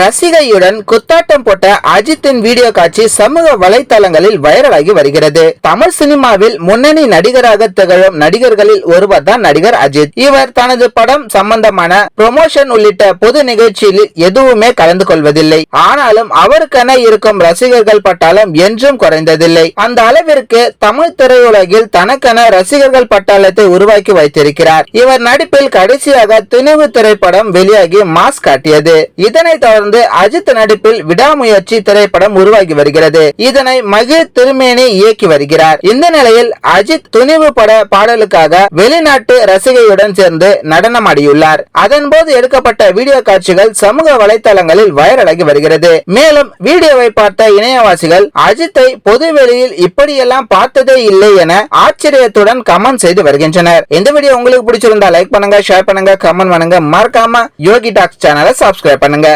ரசிகையுடன் குத்தாட்டம் போட்ட அஜித்தின் வீடியோ காட்சி சமூக வலைதளங்களில் வைரலாகி வருகிறது. தமிழ் சினிமாவில் முன்னணி நடிகராக திகழும் நடிகர்களில் ஒருவர் தான் நடிகர் அஜித். இவர் தனது படம் சம்பந்தமான ப்ரமோஷன் உள்ளிட்ட பொது நிகழ்ச்சியில் எதுவுமே கலந்து கொள்வதில்லை. ஆனாலும் அவருக்கென இருக்கும் ரசிகர்கள் பட்டாளம் என்றும் குறைந்ததில்லை. அந்த அளவிற்கு தமிழ் திரையுலகில் தனக்கென ரசிகர்கள் பட்டாளத்தை உருவாக்கி வைத்திருக்கிறார். இவர் நடிப்பில் கடைசியாக துணிவு திரைப்படம் வெளியாகி மாஸ் காட்டியது. இதனைத் தொடர்ந்து அஜித் நடிப்பில் விடாமுயற்சி திரைப்படம் உருவாகி வருகிறது. இதனை மகிழ் திருமேனி இயக்கி வருகிறார். இந்த நிலையில் அஜித் துணிவு பட பாடலுக்காக வெளிநாட்டு ரசிகையுடன் சேர்ந்து நடனமாடியுள்ளார். அதன்போது எடுக்கப்பட்ட வீடியோ காட்சிகள் சமூக வலைதளங்களில் வைரலாகி வருகிறது. மேலும் வீடியோவை பார்த்த இணையவாசிகள் அஜித்தை பொதுவெளியில் இப்படியெல்லாம் பார்த்ததே இல்லை என ஆச்சரியத்துடன் கமெண்ட் செய்து வருகின்றனர். இந்த வீடியோ உங்களுக்கு பிடிச்சிருந்தா லைக் பண்ணுங்க, ஷேர் பண்ணுங்க, கமெண்ட் பண்ணுங்க. மறக்காம யோகி டாக்ஸ் சேனலை சப்ஸ்கிரைப் பண்ணுங்க.